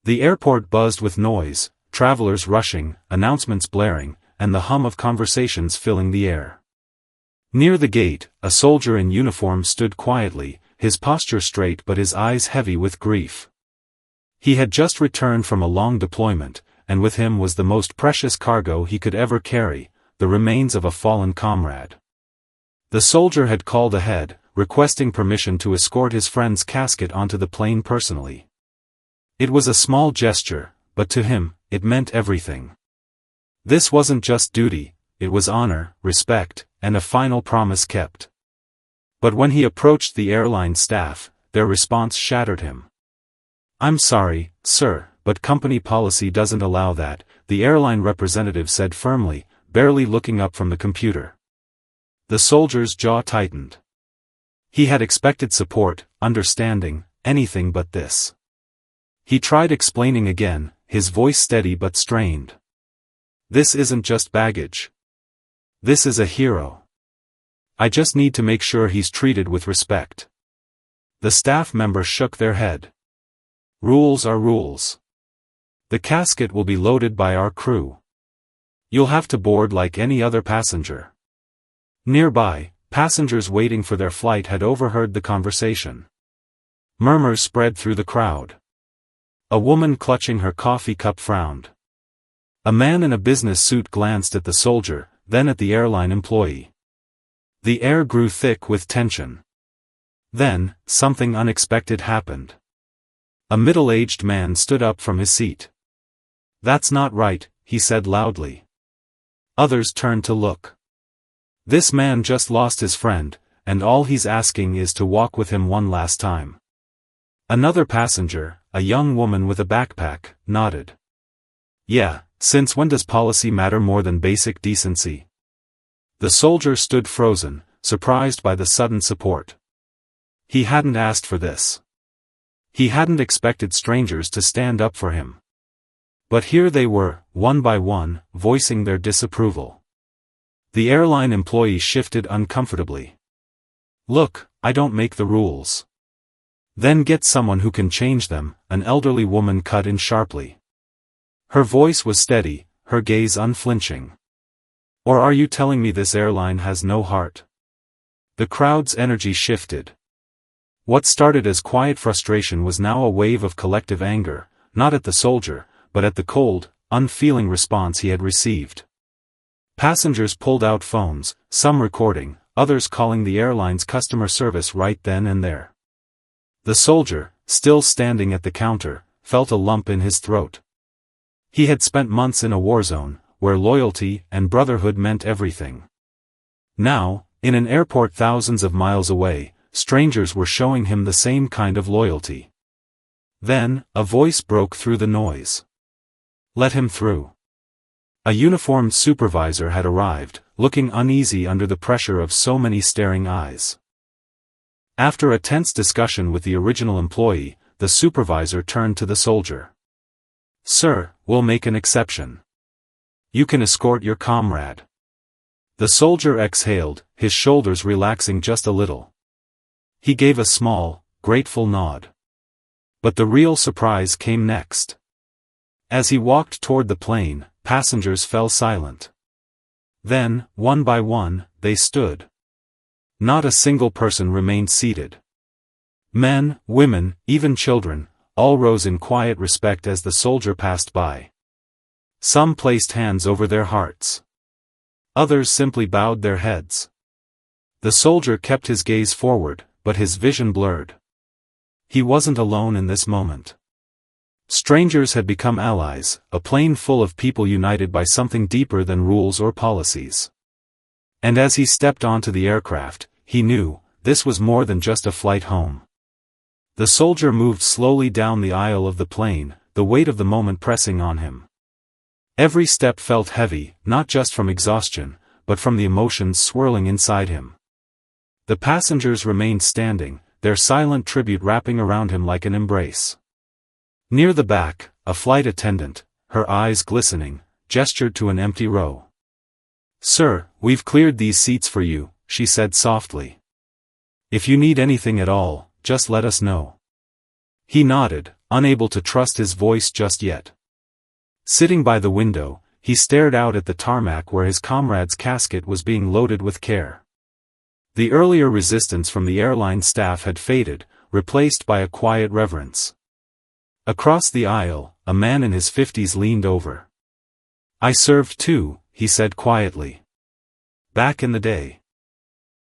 The airport buzzed with noise, travelers rushing, announcements blaring, and the hum of conversations filling the air. Near the gate, a soldier in uniform stood quietly, his posture straight but his eyes heavy with grief. He had just returned from a long deployment, and with him was the most precious cargo he could ever carry, the remains of a fallen comrade. The soldier had called ahead, requesting permission to escort his friend's casket onto the plane personally. It was a small gesture, but to him, it meant everything. This wasn't just duty, it was honor, respect, and a final promise kept. But when he approached the airline staff, their response shattered him. "I'm sorry, sir, but company policy doesn't allow that," the airline representative said firmly, barely looking up from the computer. The soldier's jaw tightened. He had expected support, understanding, anything but this. He tried explaining again, his voice steady but strained. "This isn't just baggage. This is a hero. I just need to make sure he's treated with respect." The staff member shook their head. "Rules are rules. The casket will be loaded by our crew. You'll have to board like any other passenger." Nearby, passengers waiting for their flight had overheard the conversation. Murmurs spread through the crowd. A woman clutching her coffee cup frowned. A man in a business suit glanced at the soldier, then at the airline employee. The air grew thick with tension. Then, something unexpected happened. A middle-aged man stood up from his seat. "That's not right," he said loudly. Others turned to look. This man just lost his friend, and all he's asking is to walk with him one last time. Another passenger, a young woman with a backpack, nodded. "Yeah, since when does policy matter more than basic decency?" The soldier stood frozen, surprised by the sudden support. He hadn't asked for this. He hadn't expected strangers to stand up for him. But here they were, one by one, voicing their disapproval. The airline employee shifted uncomfortably. "Look, I don't make the rules." "Then get someone who can change them," an elderly woman cut in sharply. Her voice was steady, her gaze unflinching. "Or are you telling me this airline has no heart?" The crowd's energy shifted. What started as quiet frustration was now a wave of collective anger, not at the soldier, but at the cold, unfeeling response he had received. Passengers pulled out phones, some recording, others calling the airline's customer service right then and there. The soldier, still standing at the counter, felt a lump in his throat. He had spent months in a war zone, where loyalty and brotherhood meant everything. Now, in an airport thousands of miles away, strangers were showing him the same kind of loyalty. Then, a voice broke through the noise. "Let him through." A uniformed supervisor had arrived, looking uneasy under the pressure of so many staring eyes. After a tense discussion with the original employee, the supervisor turned to the soldier. "Sir, we'll make an exception. You can escort your comrade." The soldier exhaled, his shoulders relaxing just a little. He gave a small, grateful nod. But the real surprise came next. As he walked toward the plane, passengers fell silent. Then, one by one, they stood. Not a single person remained seated. Men, women, even children, all rose in quiet respect as the soldier passed by. Some placed hands over their hearts. Others simply bowed their heads. The soldier kept his gaze forward, but his vision blurred. He wasn't alone in this moment. Strangers had become allies, a plane full of people united by something deeper than rules or policies. And as he stepped onto the aircraft, he knew, this was more than just a flight home. The soldier moved slowly down the aisle of the plane, the weight of the moment pressing on him. Every step felt heavy, not just from exhaustion, but from the emotions swirling inside him. The passengers remained standing, their silent tribute wrapping around him like an embrace. Near the back, a flight attendant, her eyes glistening, gestured to an empty row. "Sir, we've cleared these seats for you," she said softly. "If you need anything at all, just let us know." He nodded, unable to trust his voice just yet. Sitting by the window, he stared out at the tarmac where his comrade's casket was being loaded with care. The earlier resistance from the airline staff had faded, replaced by a quiet reverence. Across the aisle, a man in his 50s leaned over. "I served too," he said quietly. "Back in the day.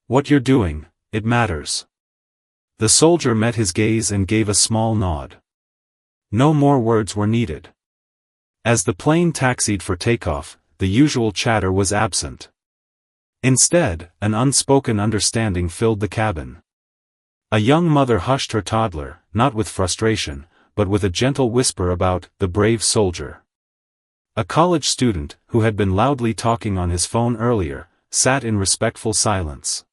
What you're doing, it matters." The soldier met his gaze and gave a small nod. No more words were needed. As the plane taxied for takeoff, the usual chatter was absent. Instead, an unspoken understanding filled the cabin. A young mother hushed her toddler, not with frustration, but with a gentle whisper about the brave soldier. A college student, who had been loudly talking on his phone earlier, sat in respectful silence.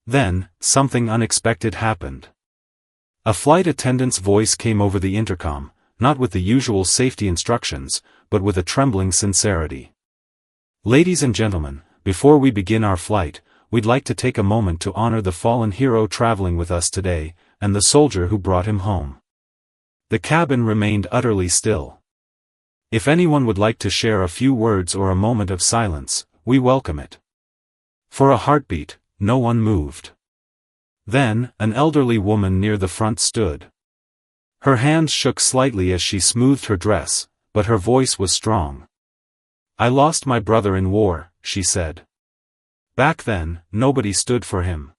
Then, something unexpected happened. A flight attendant's voice came over the intercom, not with the usual safety instructions, but with a trembling sincerity. "Ladies and gentlemen, before we begin our flight, we'd like to take a moment to honor the fallen hero traveling with us today, and the soldier who brought him home." The cabin remained utterly still. If anyone would like to share a few words or a moment of silence, we welcome it. For a heartbeat, no one moved. Then, an elderly woman near the front stood. Her hands shook slightly as she smoothed her dress, but her voice was strong. "I lost my brother in war," she said. "Back then, nobody stood for him.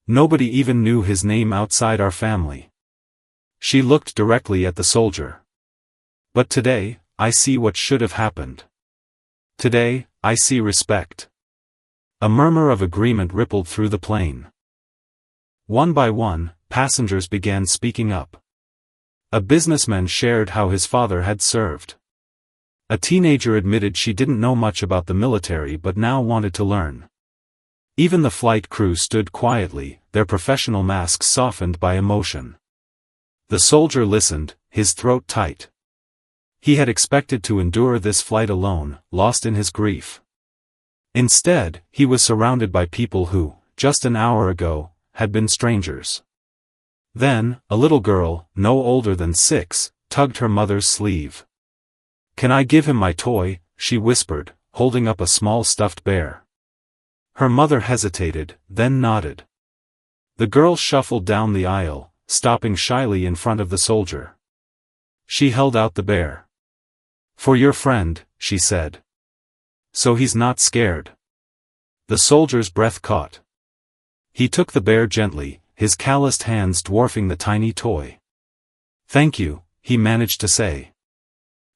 Nobody even knew his name outside our family." She looked directly at the soldier. "But today, I see what should have happened. Today, I see respect." A murmur of agreement rippled through the plane. One by one, passengers began speaking up. A businessman shared how his father had served. A teenager admitted she didn't know much about the military but now wanted to learn. Even the flight crew stood quietly, their professional masks softened by emotion. The soldier listened, his throat tight. He had expected to endure this flight alone, lost in his grief. Instead, he was surrounded by people who, just an hour ago, had been strangers. Then, a little girl, no older than 6, tugged her mother's sleeve. "Can I give him my toy?" she whispered, holding up a small stuffed bear. Her mother hesitated, then nodded. The girl shuffled down the aisle, stopping shyly in front of the soldier. She held out the bear. "For your friend," she said. "So he's not scared." The soldier's breath caught. He took the bear gently, his calloused hands dwarfing the tiny toy. "Thank you," he managed to say.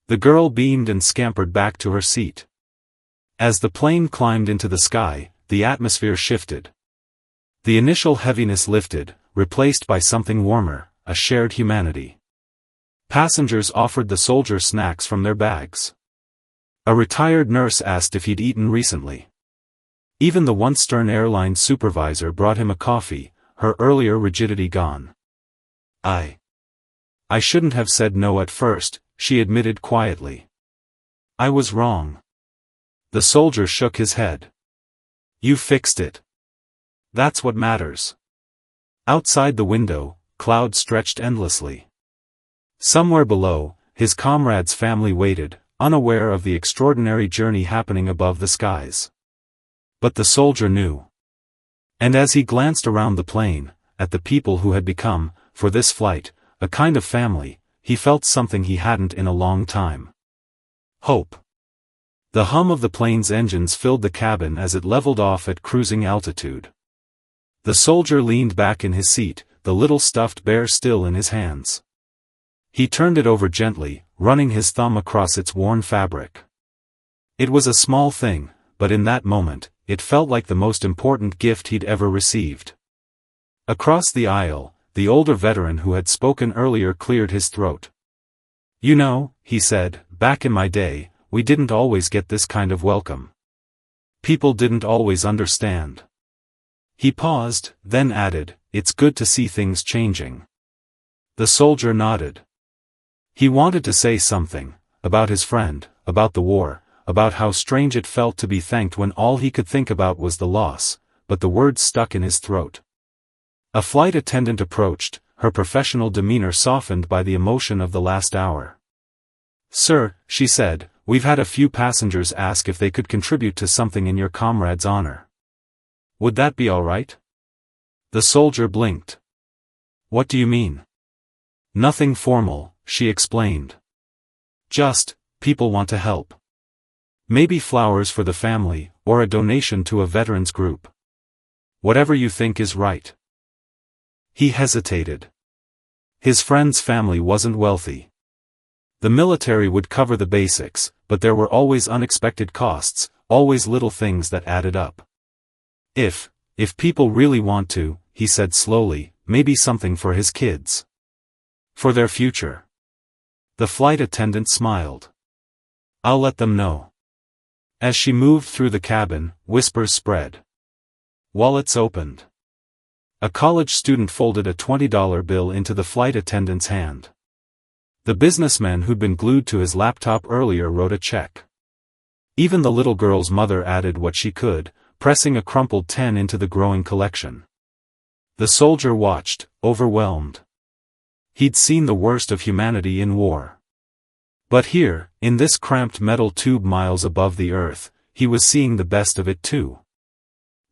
The girl beamed and scampered back to her seat. As the plane climbed into the sky, the atmosphere shifted. The initial heaviness lifted, replaced by something warmer, a shared humanity. Passengers offered the soldier snacks from their bags. A retired nurse asked if he'd eaten recently. Even the once stern airline supervisor brought him a coffee, her earlier rigidity gone. I shouldn't have said no at first," she admitted quietly. "I was wrong." The soldier shook his head. "You fixed it. That's what matters." Outside the window, clouds stretched endlessly. Somewhere below, his comrade's family waited, unaware of the extraordinary journey happening above the skies. But the soldier knew. And as he glanced around the plane, at the people who had become, for this flight, a kind of family, he felt something he hadn't in a long time. Hope. The hum of the plane's engines filled the cabin as it leveled off at cruising altitude. The soldier leaned back in his seat, the little stuffed bear still in his hands. He turned it over gently, running his thumb across its worn fabric. It was a small thing, but in that moment, it felt like the most important gift he'd ever received. Across the aisle, the older veteran who had spoken earlier cleared his throat. "You know," he said, "back in my day, we didn't always get this kind of welcome. People didn't always understand." He paused, then added, "It's good to see things changing." The soldier nodded. He wanted to say something, about his friend, about the war, about how strange it felt to be thanked when all he could think about was the loss, but the words stuck in his throat. A flight attendant approached, her professional demeanor softened by the emotion of the last hour. "Sir," she said, "we've had a few passengers ask if they could contribute to something in your comrade's honor. Would that be all right?" The soldier blinked. "What do you mean?" "Nothing formal," she explained. "Just, people want to help. Maybe flowers for the family, or a donation to a veterans group. Whatever you think is right." He hesitated. His friend's family wasn't wealthy. The military would cover the basics, but there were always unexpected costs, always little things that added up. If people really want to," he said slowly, "maybe something for his kids. For their future." The flight attendant smiled. "I'll let them know." As she moved through the cabin, whispers spread. Wallets opened. A college student folded a $20 bill into the flight attendant's hand. The businessman who'd been glued to his laptop earlier wrote a check. Even the little girl's mother added what she could, pressing a crumpled 10 into the growing collection. The soldier watched, overwhelmed. He'd seen the worst of humanity in war. But here, in this cramped metal tube miles above the earth, he was seeing the best of it too.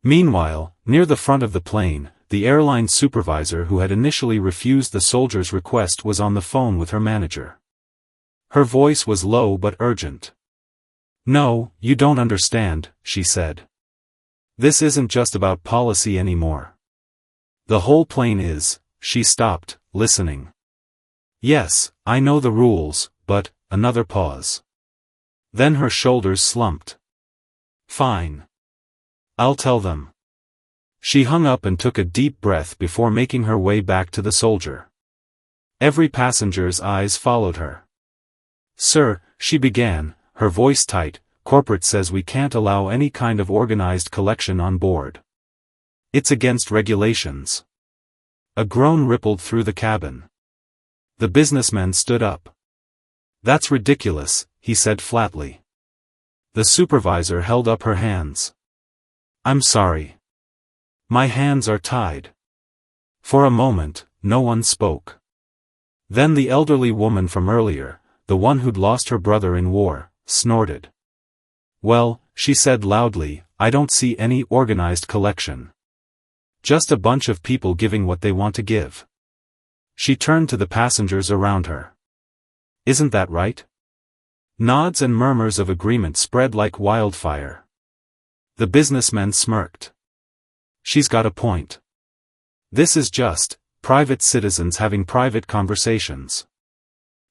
Meanwhile, near the front of the plane, the airline supervisor who had initially refused the soldier's request was on the phone with her manager. Her voice was low but urgent. "No, you don't understand," she said. "This isn't just about policy anymore. The whole plane is." She stopped, listening. "Yes, I know the rules, but..." Another pause. Then her shoulders slumped. "Fine. I'll tell them." She hung up and took a deep breath before making her way back to the soldier. Every passenger's eyes followed her. "Sir," she began, her voice tight, "corporate says we can't allow any kind of organized collection on board. It's against regulations." A groan rippled through the cabin. The businessman stood up. "That's ridiculous," he said flatly. The supervisor held up her hands. "I'm sorry. My hands are tied." For a moment, no one spoke. Then the elderly woman from earlier, the one who'd lost her brother in war, snorted. "Well," she said loudly, "I don't see any organized collection. Just a bunch of people giving what they want to give." She turned to the passengers around her. "Isn't that right?" Nods and murmurs of agreement spread like wildfire. The businessman smirked. "She's got a point. This is just private citizens having private conversations."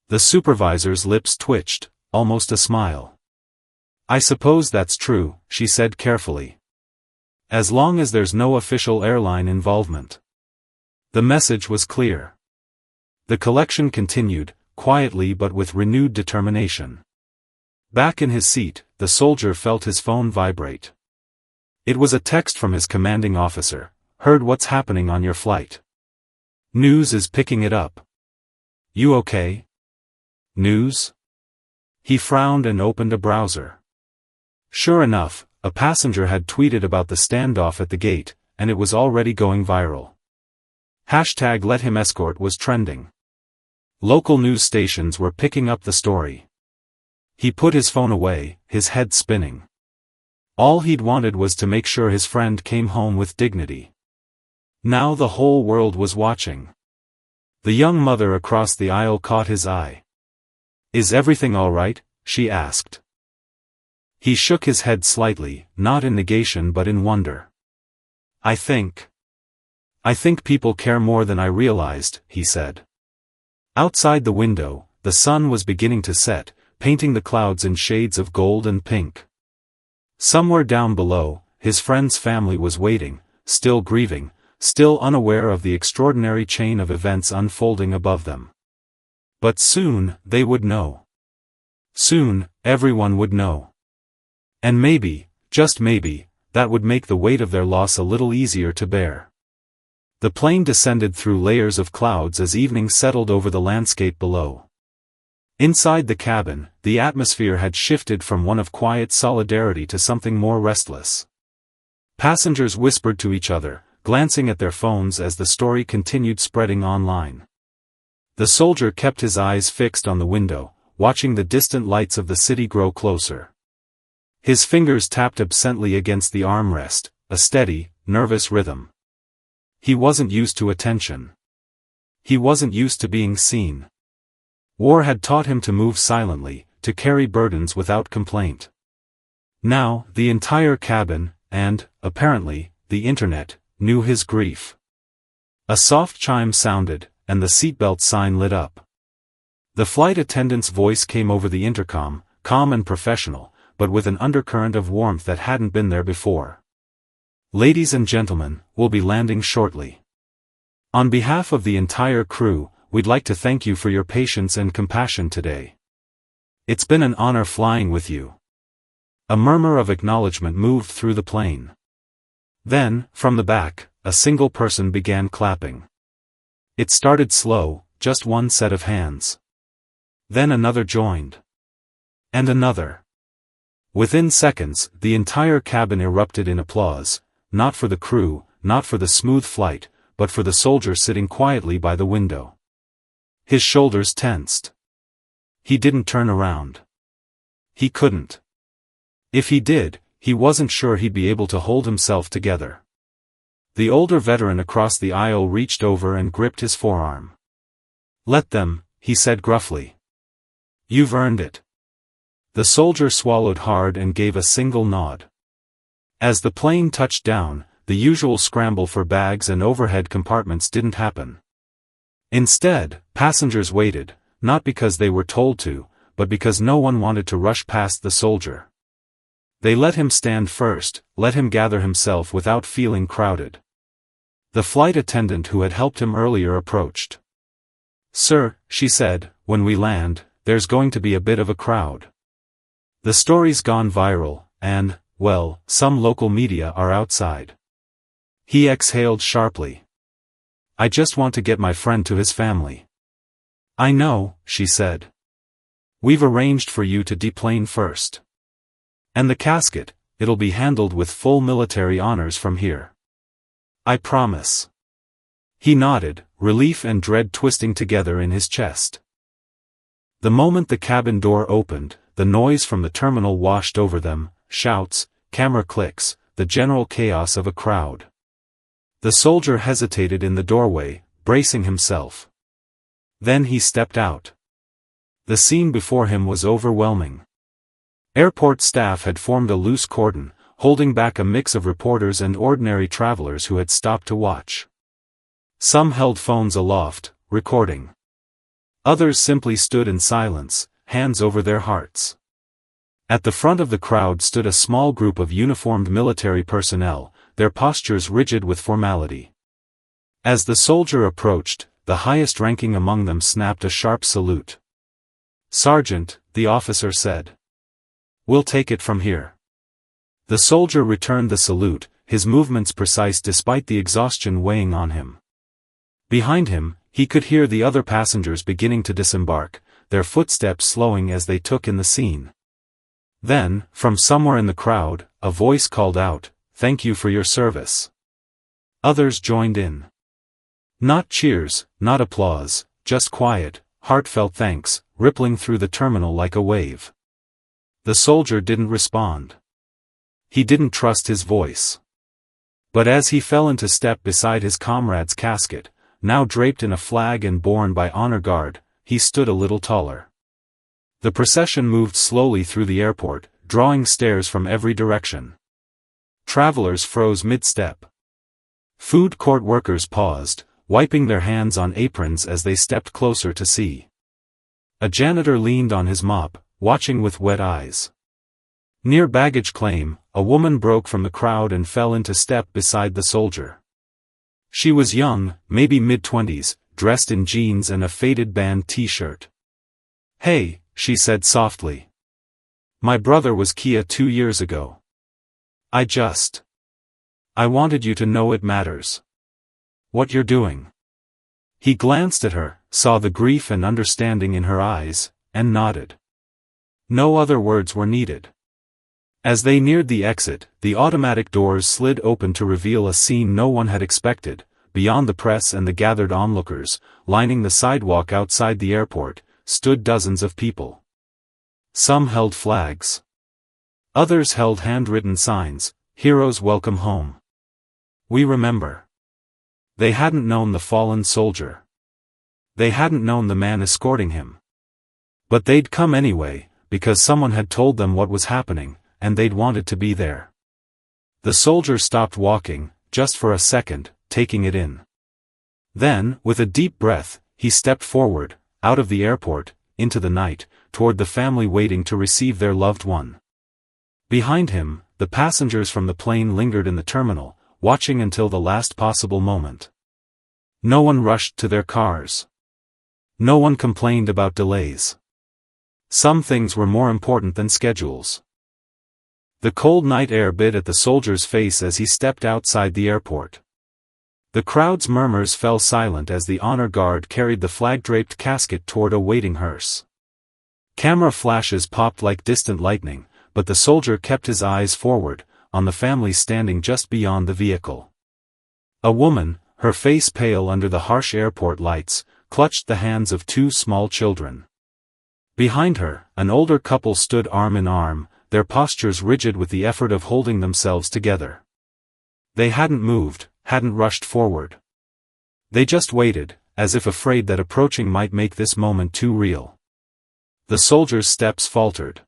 The supervisor's lips twitched, almost a smile. "I suppose that's true," she said carefully. "As long as there's no official airline involvement." The message was clear. The collection continued, quietly but with renewed determination. Back in his seat, the soldier felt his phone vibrate. It was a text from his commanding officer. "Heard what's happening on your flight. News is picking it up. You okay?" "News?" He frowned and opened a browser. Sure enough, a passenger had tweeted about the standoff at the gate, and it was already going viral. #LetHimEscort was trending. Local news stations were picking up the story. He put his phone away, his head spinning. All he'd wanted was to make sure his friend came home with dignity. Now the whole world was watching. The young mother across the aisle caught his eye. "Is everything all right?" she asked. He shook his head slightly, not in negation but in wonder. I think people care more than I realized," he said. Outside the window, the sun was beginning to set, painting the clouds in shades of gold and pink. Somewhere down below, his friend's family was waiting, still grieving, still unaware of the extraordinary chain of events unfolding above them. But soon, they would know. Soon, everyone would know. And maybe, just maybe, that would make the weight of their loss a little easier to bear. The plane descended through layers of clouds as evening settled over the landscape below. Inside the cabin, the atmosphere had shifted from one of quiet solidarity to something more restless. Passengers whispered to each other, glancing at their phones as the story continued spreading online. The soldier kept his eyes fixed on the window, watching the distant lights of the city grow closer. His fingers tapped absently against the armrest, a steady, nervous rhythm. He wasn't used to attention. He wasn't used to being seen. War had taught him to move silently, to carry burdens without complaint. Now, the entire cabin, and, apparently, the internet, knew his grief. A soft chime sounded, and the seatbelt sign lit up. The flight attendant's voice came over the intercom, calm and professional, but with an undercurrent of warmth that hadn't been there before. "Ladies and gentlemen, we'll be landing shortly. On behalf of the entire crew, we'd like to thank you for your patience and compassion today. It's been an honor flying with you." A murmur of acknowledgement moved through the plane. Then, from the back, a single person began clapping. It started slow, just one set of hands. Then another joined. And another. Within seconds, the entire cabin erupted in applause, not for the crew, not for the smooth flight, but for the soldier sitting quietly by the window. His shoulders tensed. He didn't turn around. He couldn't. If he did, he wasn't sure he'd be able to hold himself together. The older veteran across the aisle reached over and gripped his forearm. "Let them," he said gruffly. "You've earned it." The soldier swallowed hard and gave a single nod. As the plane touched down, the usual scramble for bags and overhead compartments didn't happen. Instead, passengers waited, not because they were told to, but because no one wanted to rush past the soldier. They let him stand first, let him gather himself without feeling crowded. The flight attendant who had helped him earlier approached. "Sir," she said, "when we land, there's going to be a bit of a crowd. The story's gone viral, and, well, some local media are outside." He exhaled sharply. "I just want to get my friend to his family." "I know," she said. "We've arranged for you to deplane first. And the casket, it'll be handled with full military honors from here. I promise." He nodded, relief and dread twisting together in his chest. The moment the cabin door opened, the noise from the terminal washed over them, shouts, camera clicks, the general chaos of a crowd. The soldier hesitated in the doorway, bracing himself. Then he stepped out. The scene before him was overwhelming. Airport staff had formed a loose cordon, holding back a mix of reporters and ordinary travelers who had stopped to watch. Some held phones aloft, recording. Others simply stood in silence, hands over their hearts. At the front of the crowd stood a small group of uniformed military personnel, their postures rigid with formality. As the soldier approached, the highest ranking among them snapped a sharp salute. "Sergeant," the officer said. "We'll take it from here." The soldier returned the salute, his movements precise despite the exhaustion weighing on him. Behind him, he could hear the other passengers beginning to disembark, their footsteps slowing as they took in the scene. Then, from somewhere in the crowd, a voice called out, "Thank you for your service." Others joined in. Not cheers, not applause, just quiet, heartfelt thanks, rippling through the terminal like a wave. The soldier didn't respond. He didn't trust his voice. But as he fell into step beside his comrade's casket, now draped in a flag and borne by honor guard, he stood a little taller. The procession moved slowly through the airport, drawing stares from every direction. Travelers froze mid-step. Food court workers paused, wiping their hands on aprons as they stepped closer to see. A janitor leaned on his mop, watching with wet eyes. Near baggage claim, a woman broke from the crowd and fell into step beside the soldier. She was young, maybe mid-20s, dressed in jeans and a faded band t-shirt. "Hey," she said softly. "My brother was Kia 2 years ago. I wanted you to know it matters. What you're doing." He glanced at her, saw the grief and understanding in her eyes, and nodded. No other words were needed. As they neared the exit, the automatic doors slid open to reveal a scene no one had expected. Beyond the press and the gathered onlookers, lining the sidewalk outside the airport, stood dozens of people. Some held flags. Others held handwritten signs, "Heroes welcome home. We remember." They hadn't known the fallen soldier. They hadn't known the man escorting him. But they'd come anyway, because someone had told them what was happening, and they'd wanted to be there. The soldier stopped walking, just for a second, taking it in. Then, with a deep breath, he stepped forward, out of the airport, into the night, toward the family waiting to receive their loved one. Behind him, the passengers from the plane lingered in the terminal, watching until the last possible moment. No one rushed to their cars. No one complained about delays. Some things were more important than schedules. The cold night air bit at the soldier's face as he stepped outside the airport. The crowd's murmurs fell silent as the honor guard carried the flag-draped casket toward a waiting hearse. Camera flashes popped like distant lightning, but the soldier kept his eyes forward, on the family standing just beyond the vehicle. A woman, her face pale under the harsh airport lights, clutched the hands of two small children. Behind her, an older couple stood arm in arm, their postures rigid with the effort of holding themselves together. They hadn't moved, hadn't rushed forward. They just waited, as if afraid that approaching might make this moment too real. The soldier's steps faltered.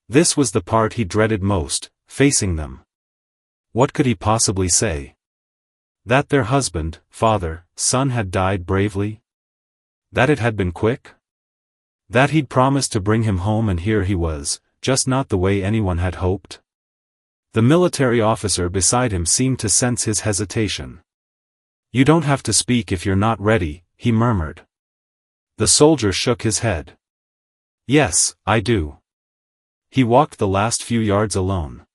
This was the part he dreaded most, facing them. What could he possibly say? That their husband, father, son had died bravely? That it had been quick? That he'd promised to bring him home and here he was, just not the way anyone had hoped? The military officer beside him seemed to sense his hesitation. "You don't have to speak if you're not ready," he murmured. The soldier shook his head. "Yes, I do." He walked the last few yards alone.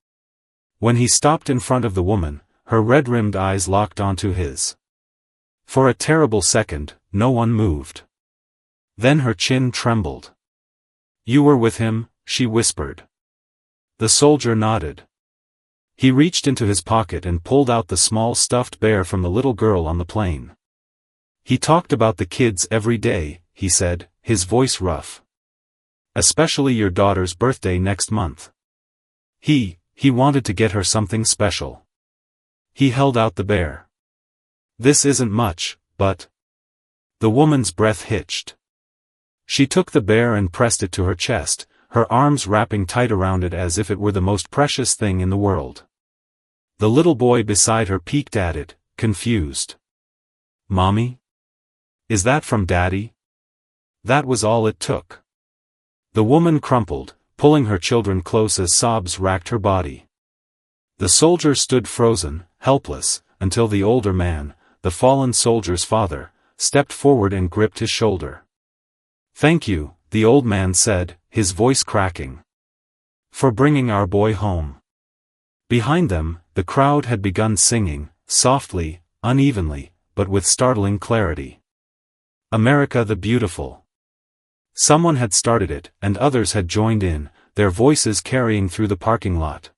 When he stopped in front of the woman, her red-rimmed eyes locked onto his. For a terrible second, no one moved. Then her chin trembled. "You were with him?" she whispered. The soldier nodded. He reached into his pocket and pulled out the small stuffed bear from the little girl on the plane. "He talked about the kids every day," he said, his voice rough. "Especially your daughter's birthday next month. He wanted to get her something special." He held out the bear. "This isn't much, but..." The woman's breath hitched. She took the bear and pressed it to her chest, her arms wrapping tight around it as if it were the most precious thing in the world. The little boy beside her peeked at it, confused. "Mommy? Is that from Daddy?" That was all it took. The woman crumpled, pulling her children close as sobs racked her body. The soldier stood frozen, helpless, until the older man, the fallen soldier's father, stepped forward and gripped his shoulder. "Thank you," the old man said, his voice cracking. "For bringing our boy home." Behind them, the crowd had begun singing, softly, unevenly, but with startling clarity. "America the Beautiful." Someone had started it, and others had joined in, their voices carrying through the parking lot.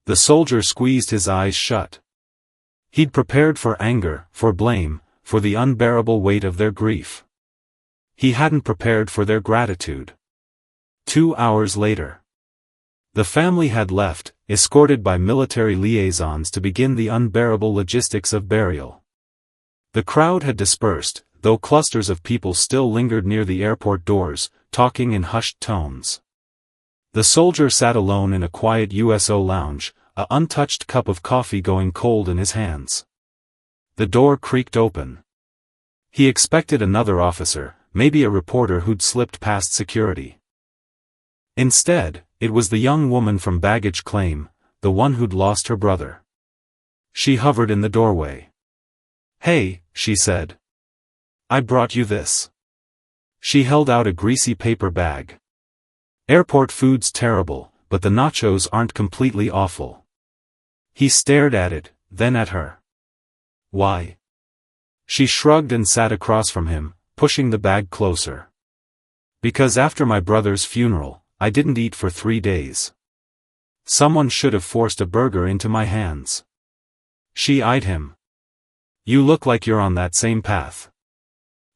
The soldier squeezed his eyes shut. He'd prepared for anger, for blame, for the unbearable weight of their grief. He hadn't prepared for their gratitude. 2 hours later. The family had left, escorted by military liaisons to begin the unbearable logistics of burial. The crowd had dispersed, though clusters of people still lingered near the airport doors, talking in hushed tones. The soldier sat alone in a quiet USO lounge, a untouched cup of coffee going cold in his hands. The door creaked open. He expected another officer, maybe a reporter who'd slipped past security. Instead, it was the young woman from baggage claim, the one who'd lost her brother. She hovered in the doorway. "Hey," she said. "I brought you this." She held out a greasy paper bag. "Airport food's terrible, but the nachos aren't completely awful." He stared at it, then at her. "Why?" She shrugged and sat across from him, pushing the bag closer. "Because after my brother's funeral, I didn't eat for 3 days. Someone should have forced a burger into my hands. She eyed him. You look like you're on that same path.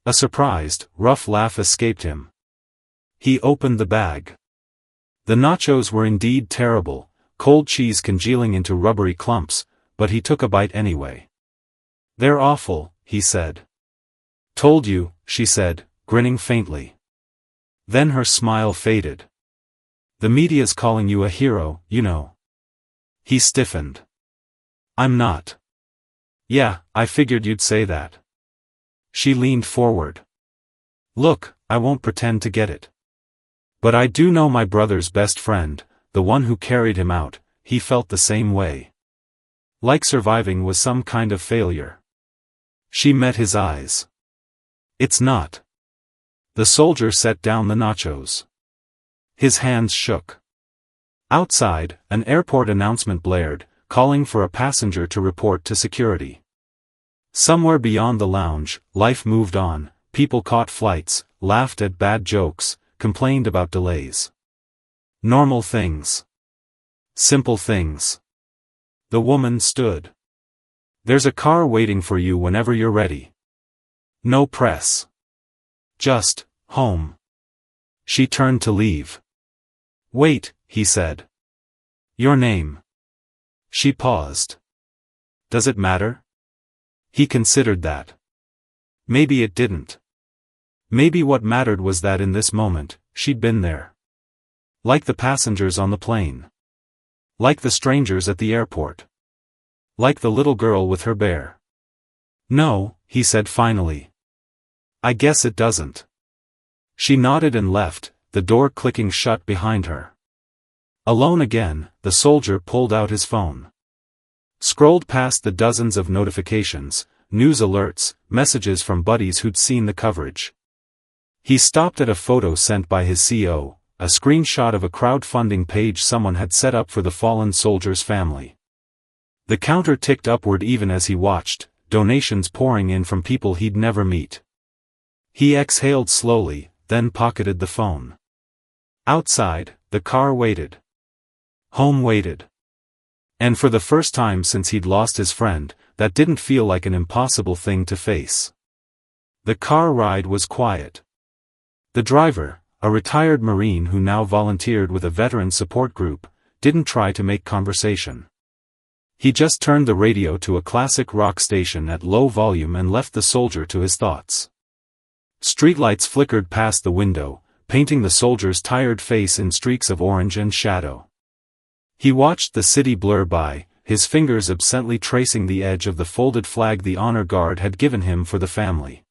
A surprised, rough laugh escaped him. He opened the bag. The nachos were indeed terrible, cold cheese congealing into rubbery clumps, but he took a bite anyway. They're awful, he said. Told you, she said, grinning faintly. Then her smile faded. The media's calling you a hero, you know. He stiffened. I'm not. Yeah, I figured you'd say that. She leaned forward. Look, I won't pretend to get it. But I do know my brother's best friend, the one who carried him out, he felt the same way. Like surviving was some kind of failure. She met his eyes. It's not. The soldier set down the nachos. His hands shook. Outside, an airport announcement blared, calling for a passenger to report to security. Somewhere beyond the lounge, life moved on, people caught flights, laughed at bad jokes, complained about delays. Normal things. Simple things. The woman stood. There's a car waiting for you whenever you're ready. No press. Just, home. She turned to leave. Wait, he said. Your name. She paused. Does it matter? He considered that. Maybe it didn't. Maybe what mattered was that in this moment, she'd been there. Like the passengers on the plane. Like the strangers at the airport. Like the little girl with her bear. No, he said finally. I guess it doesn't. She nodded and left, the door clicking shut behind her. Alone again, the soldier pulled out his phone. Scrolled past the dozens of notifications, news alerts, messages from buddies who'd seen the coverage. He stopped at a photo sent by his CO, a screenshot of a crowdfunding page someone had set up for the fallen soldier's family. The counter ticked upward even as he watched, donations pouring in from people he'd never meet. He exhaled slowly, then pocketed the phone. Outside, the car waited. Home waited. And for the first time since he'd lost his friend, that didn't feel like an impossible thing to face. The car ride was quiet. The driver, a retired Marine who now volunteered with a veteran support group, didn't try to make conversation. He just turned the radio to a classic rock station at low volume and left the soldier to his thoughts. Streetlights flickered past the window, painting the soldier's tired face in streaks of orange and shadow. He watched the city blur by, his fingers absently tracing the edge of the folded flag the honor guard had given him for the family.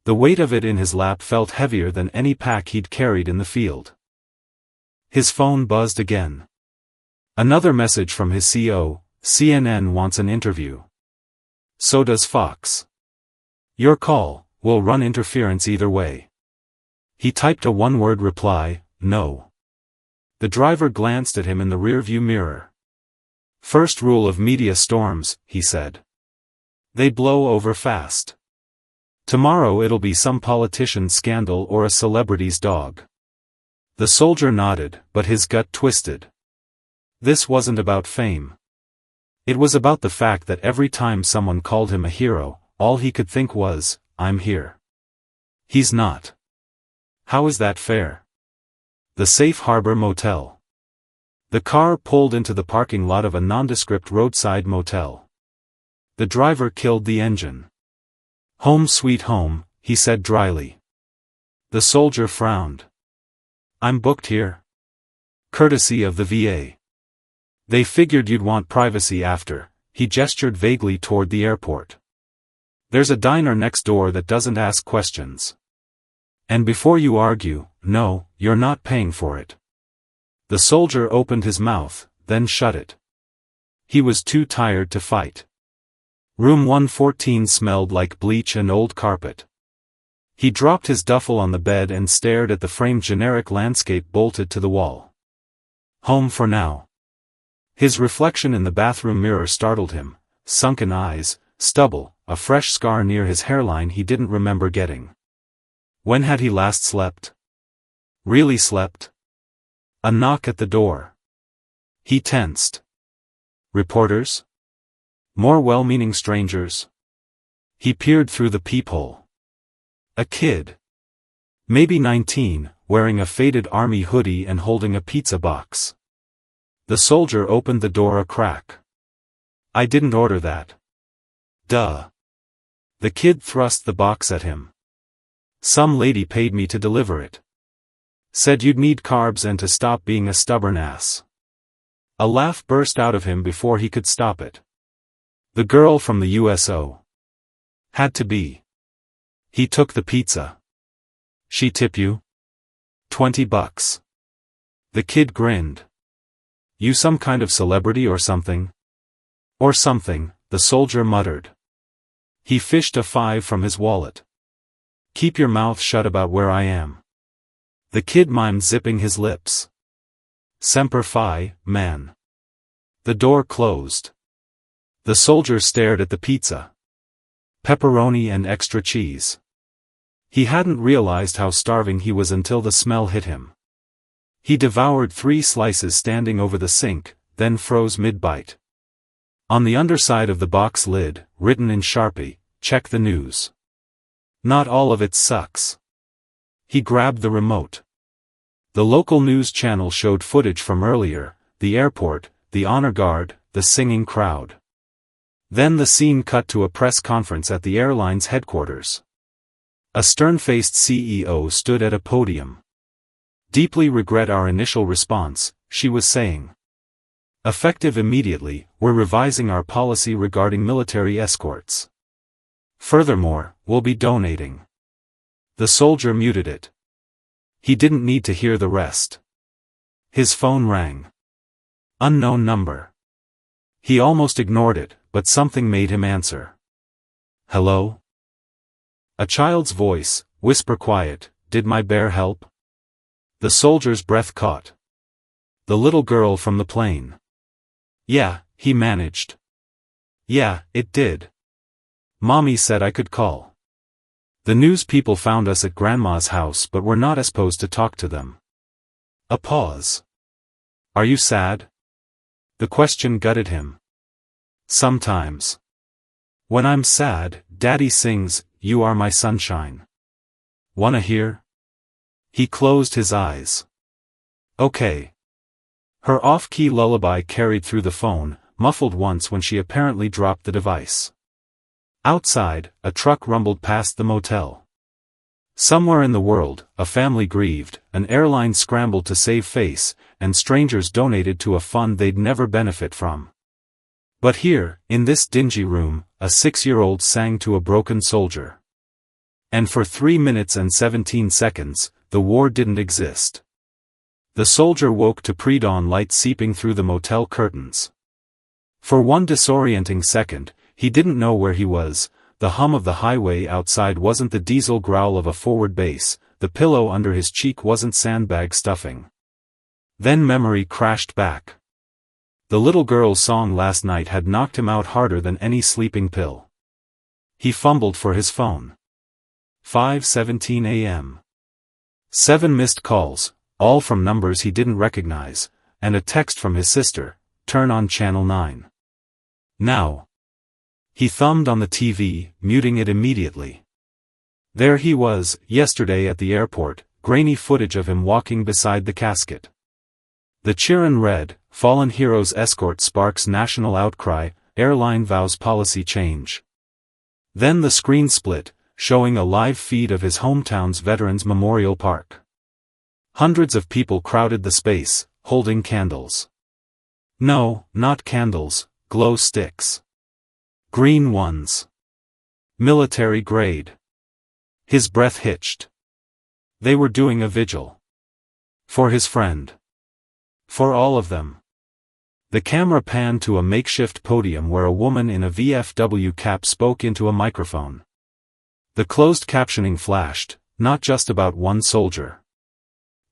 The weight of it in his lap felt heavier than any pack he'd carried in the field. His phone buzzed again. Another message from his CO, CNN wants an interview. So does Fox. Your call, we'll run interference either way. He typed a one-word reply, no. The driver glanced at him in the rearview mirror. First rule of media storms, he said. They blow over fast. Tomorrow it'll be some politician's scandal or a celebrity's dog. The soldier nodded, but his gut twisted. This wasn't about fame. It was about the fact that every time someone called him a hero, all he could think was, I'm here. He's not. How is that fair? The Safe Harbor Motel. The car pulled into the parking lot of a nondescript roadside motel. The driver killed the engine. Home sweet home, he said dryly. The soldier frowned. I'm booked here. Courtesy of the VA. They figured you'd want privacy after, he gestured vaguely toward the airport. There's a diner next door that doesn't ask questions. And before you argue, no, you're not paying for it. The soldier opened his mouth, then shut it. He was too tired to fight. Room 114 smelled like bleach and old carpet. He dropped his duffel on the bed and stared at the framed generic landscape bolted to the wall. Home for now. His reflection in the bathroom mirror startled him, sunken eyes, stubble, a fresh scar near his hairline he didn't remember getting. When had he last slept? Really slept? A knock at the door. He tensed. Reporters? More well-meaning strangers? He peered through the peephole. A kid. Maybe 19, wearing a faded army hoodie and holding a pizza box. The soldier opened the door a crack. I didn't order that. Duh. The kid thrust the box at him. Some lady paid me to deliver it. Said you'd need carbs and to stop being a stubborn ass. A laugh burst out of him before he could stop it. The girl from the USO. Had to be. He took the pizza. She tip you? $20. The kid grinned. You some kind of celebrity or something? Or something, the soldier muttered. He fished a 5 from his wallet. Keep your mouth shut about where I am. The kid mimed, zipping his lips. Semper Fi, man. The door closed. The soldier stared at the pizza. Pepperoni and extra cheese. He hadn't realized how starving he was until the smell hit him. He devoured 3 slices standing over the sink, then froze mid-bite. On the underside of the box lid, written in Sharpie, check the news. Not all of it sucks. He grabbed the remote. The local news channel showed footage from earlier, the airport, the honor guard, the singing crowd. Then the scene cut to a press conference at the airline's headquarters. A stern-faced CEO stood at a podium. Deeply regret our initial response, she was saying. Effective immediately, we're revising our policy regarding military escorts. Furthermore, we'll be donating. The soldier muted it. He didn't need to hear the rest. His phone rang. Unknown number. He almost ignored it, but something made him answer. Hello? A child's voice, whisper quiet, did my bear help? The soldier's breath caught. The little girl from the plane. Yeah, he managed. Yeah, it did. Mommy said I could call. The news people found us at Grandma's house but we're not supposed to talk to them. A pause. Are you sad? The question gutted him. Sometimes. When I'm sad, Daddy sings, You Are My Sunshine. Wanna hear? He closed his eyes. Okay. Her off-key lullaby carried through the phone, muffled once when she apparently dropped the device. Outside, a truck rumbled past the motel. Somewhere in the world, a family grieved, an airline scrambled to save face, and strangers donated to a fund they'd never benefit from. But here, in this dingy room, a 6-year-old sang to a broken soldier. And for 3 minutes and 17 seconds, the war didn't exist. The soldier woke to pre-dawn light seeping through the motel curtains. For one disorienting second, he didn't know where he was. The hum of the highway outside wasn't the diesel growl of a forward base, the pillow under his cheek wasn't sandbag stuffing. Then memory crashed back. The little girl's song last night had knocked him out harder than any sleeping pill. He fumbled for his phone. 5:17 a.m. 7 missed calls, all from numbers he didn't recognize, and a text from his sister, turn on channel 9. Now. He thumbed on the TV, muting it immediately. There he was, yesterday at the airport, grainy footage of him walking beside the casket. The Chiron read, Fallen Heroes Escort Sparks National Outcry, Airline Vows Policy Change. Then the screen split, showing a live feed of his hometown's Veterans Memorial Park. Hundreds of people crowded the space, holding candles. No, not candles, glow sticks. Green ones. Military grade. His breath hitched. They were doing a vigil. For his friend. For all of them. The camera panned to a makeshift podium where a woman in a VFW cap spoke into a microphone. The closed captioning flashed, not just about one soldier.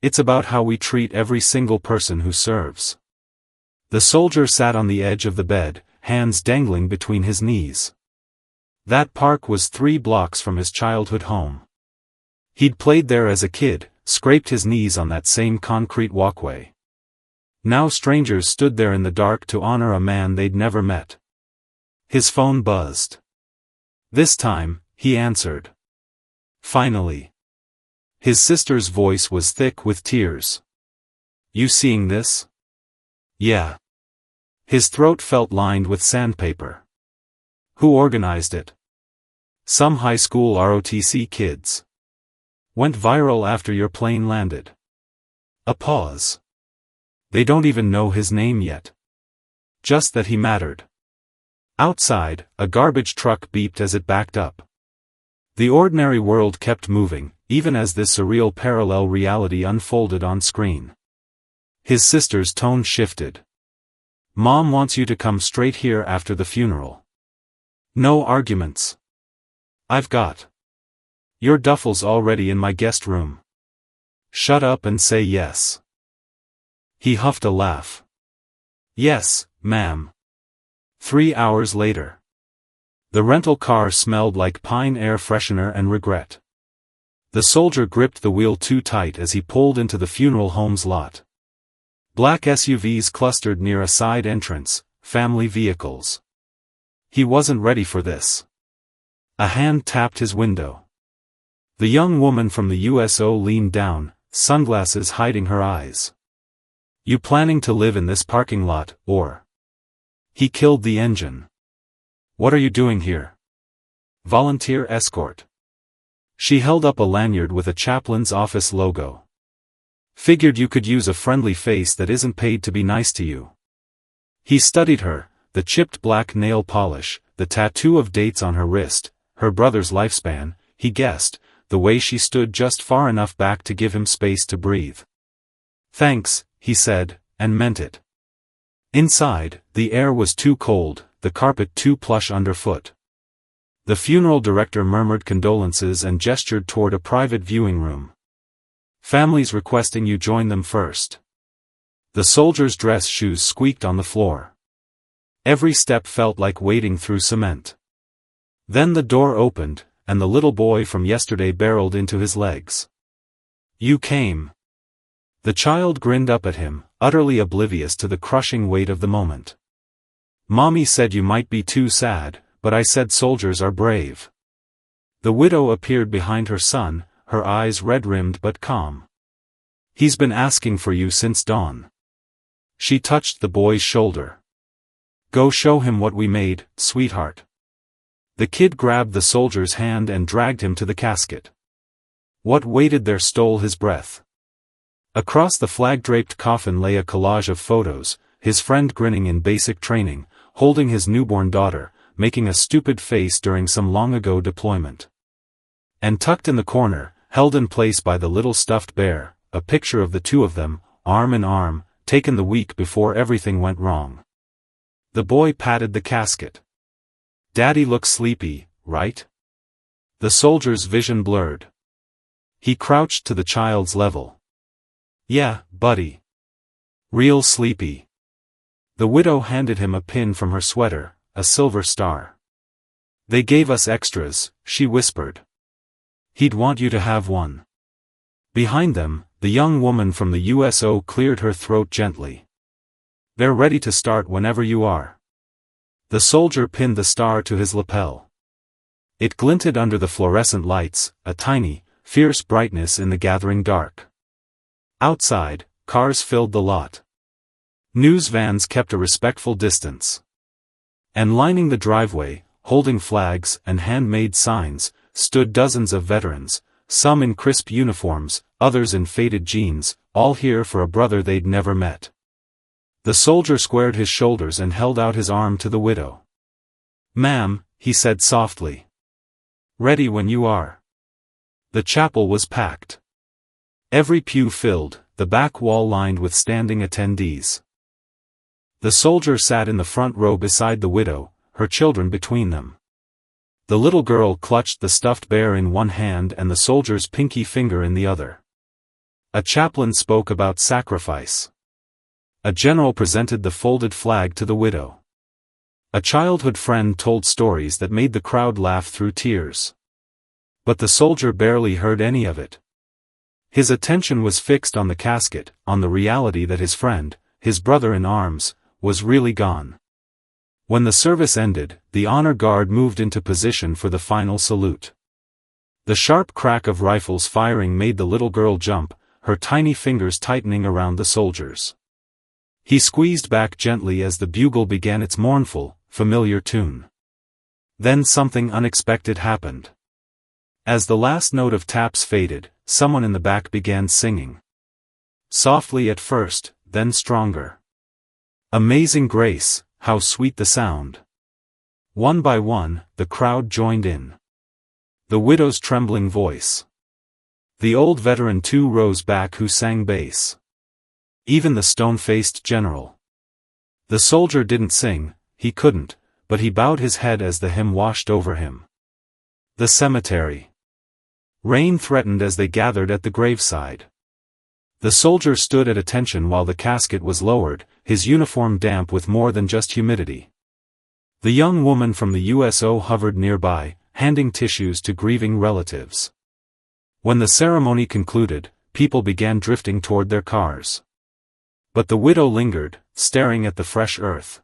It's about how we treat every single person who serves. The soldier sat on the edge of the bed, hands dangling between his knees. That park was 3 blocks from his childhood home. He'd played there as a kid, scraped his knees on that same concrete walkway. Now strangers stood there in the dark to honor a man they'd never met. His phone buzzed. This time, he answered. Finally. His sister's voice was thick with tears. You seeing this? Yeah. His throat felt lined with sandpaper. Who organized it? Some high school ROTC kids. Went viral after your plane landed. A pause. They don't even know his name yet. Just that he mattered. Outside, a garbage truck beeped as it backed up. The ordinary world kept moving, even as this surreal parallel reality unfolded on screen. His sister's tone shifted. Mom wants you to come straight here after the funeral. No arguments. I've got. Your duffel's already in my guest room. Shut up and say yes. He huffed a laugh. Yes, ma'am. 3 hours later. The rental car smelled like pine air freshener and regret. The soldier gripped the wheel too tight as he pulled into the funeral home's lot. Black SUVs clustered near a side entrance, family vehicles. He wasn't ready for this. A hand tapped his window. The young woman from the USO leaned down, sunglasses hiding her eyes. You planning to live in this parking lot, or? He killed the engine. What are you doing here? Volunteer escort. She held up a lanyard with a chaplain's office logo. Figured you could use a friendly face that isn't paid to be nice to you. He studied her, the chipped black nail polish, the tattoo of dates on her wrist, her brother's lifespan, he guessed, the way she stood just far enough back to give him space to breathe. Thanks, he said, and meant it. Inside, the air was too cold, the carpet too plush underfoot. The funeral director murmured condolences and gestured toward a private viewing room. Families requesting you join them first. The soldier's dress shoes squeaked on the floor. Every step felt like wading through cement. Then the door opened, and the little boy from yesterday barreled into his legs. You came. The child grinned up at him, utterly oblivious to the crushing weight of the moment. Mommy said you might be too sad, but I said soldiers are brave. The widow appeared behind her son, her eyes red-rimmed but calm. He's been asking for you since dawn. She touched the boy's shoulder. Go show him what we made, sweetheart. The kid grabbed the soldier's hand and dragged him to the casket. What waited there stole his breath. Across the flag-draped coffin lay a collage of photos, his friend grinning in basic training, holding his newborn daughter, making a stupid face during some long-ago deployment. And tucked in the corner, held in place by the little stuffed bear, a picture of the two of them, arm in arm, taken the week before everything went wrong. The boy patted the casket. Daddy looks sleepy, right? The soldier's vision blurred. He crouched to the child's level. Yeah, buddy. Real sleepy. The widow handed him a pin from her sweater, a silver star. They gave us extras, she whispered. He'd want you to have one. Behind them, the young woman from the USO cleared her throat gently. They're ready to start whenever you are. The soldier pinned the star to his lapel. It glinted under the fluorescent lights, a tiny, fierce brightness in the gathering dark. Outside, cars filled the lot. News vans kept a respectful distance. And lining the driveway, holding flags and handmade signs, stood dozens of veterans, some in crisp uniforms, others in faded jeans, all here for a brother they'd never met. The soldier squared his shoulders and held out his arm to the widow. Ma'am, he said softly. Ready when you are. The chapel was packed. Every pew filled, the back wall lined with standing attendees. The soldier sat in the front row beside the widow, her children between them. The little girl clutched the stuffed bear in one hand and the soldier's pinky finger in the other. A chaplain spoke about sacrifice. A general presented the folded flag to the widow. A childhood friend told stories that made the crowd laugh through tears. But the soldier barely heard any of it. His attention was fixed on the casket, on the reality that his friend, his brother in arms, was really gone. When the service ended, the honor guard moved into position for the final salute. The sharp crack of rifles firing made the little girl jump, her tiny fingers tightening around the soldiers. He squeezed back gently as the bugle began its mournful, familiar tune. Then something unexpected happened. As the last note of taps faded, someone in the back began singing. Softly at first, then stronger. Amazing grace, how sweet the sound. One by one, the crowd joined in. The widow's trembling voice. The old veteran 2 rows back who sang bass. Even the stone-faced general. The soldier didn't sing, he couldn't, but he bowed his head as the hymn washed over him. The cemetery. Rain threatened as they gathered at the graveside. The soldier stood at attention while the casket was lowered, his uniform damp with more than just humidity. The young woman from the USO hovered nearby, handing tissues to grieving relatives. When the ceremony concluded, people began drifting toward their cars. But the widow lingered, staring at the fresh earth.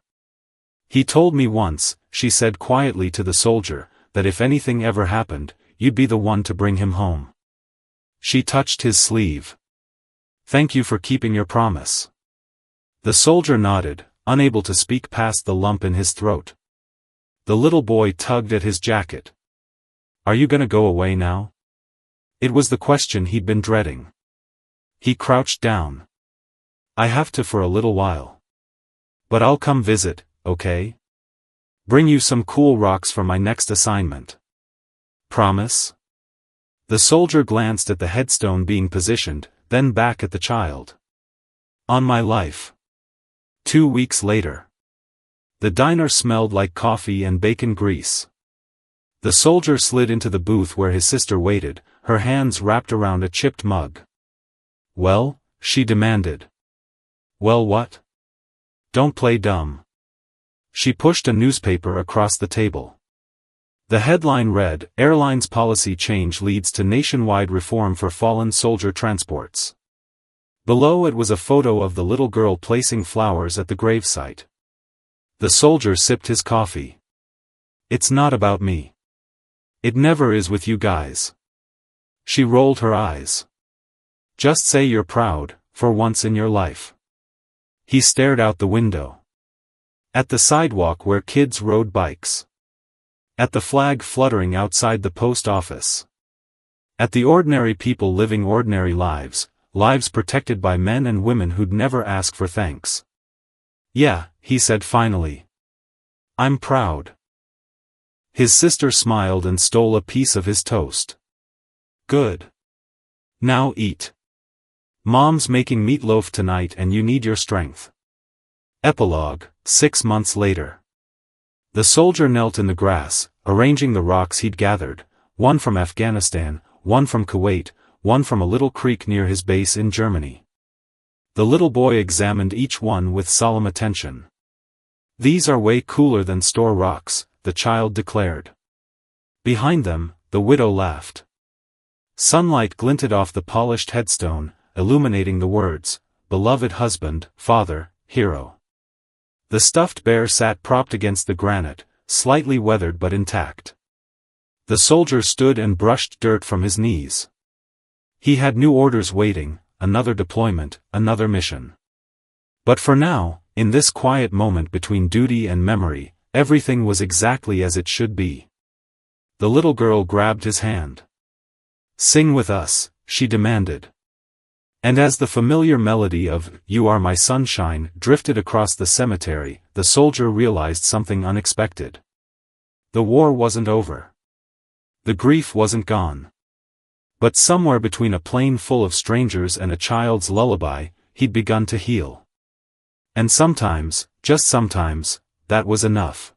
He told me once, she said quietly to the soldier, that if anything ever happened, you'd be the one to bring him home. She touched his sleeve. Thank you for keeping your promise. The soldier nodded, unable to speak past the lump in his throat. The little boy tugged at his jacket. Are you gonna go away now? It was the question he'd been dreading. He crouched down. I have to for a little while. But I'll come visit, okay? Bring you some cool rocks for my next assignment. Promise? The soldier glanced at the headstone being positioned, then back at the child. On my life. 2 weeks later. The diner smelled like coffee and bacon grease. The soldier slid into the booth where his sister waited, her hands wrapped around a chipped mug. Well? She demanded. Well, what? Don't play dumb. She pushed a newspaper across the table. The headline read, Airline's policy change leads to nationwide reform for fallen soldier transports. Below it was a photo of the little girl placing flowers at the gravesite. The soldier sipped his coffee. It's not about me. It never is with you guys. She rolled her eyes. Just say you're proud, for once in your life. He stared out the window. At the sidewalk where kids rode bikes. At the flag fluttering outside the post office. At the ordinary people living ordinary lives, lives protected by men and women who'd never ask for thanks. Yeah, he said finally. I'm proud. His sister smiled and stole a piece of his toast. Good. Now eat. Mom's making meatloaf tonight and you need your strength. Epilogue, 6 months later. The soldier knelt in the grass, arranging the rocks he'd gathered, one from Afghanistan, one from Kuwait, one from a little creek near his base in Germany. The little boy examined each one with solemn attention. These are way cooler than store rocks, the child declared. Behind them, the widow laughed. Sunlight glinted off the polished headstone, illuminating the words, beloved husband, father, hero. The stuffed bear sat propped against the granite, slightly weathered but intact. The soldier stood and brushed dirt from his knees. He had new orders waiting, another deployment, another mission. But for now, in this quiet moment between duty and memory, everything was exactly as it should be. The little girl grabbed his hand. Sing with us, she demanded. And as the familiar melody of You Are My Sunshine drifted across the cemetery, the soldier realized something unexpected. The war wasn't over. The grief wasn't gone. But somewhere between a plane full of strangers and a child's lullaby, he'd begun to heal. And sometimes, just sometimes, that was enough.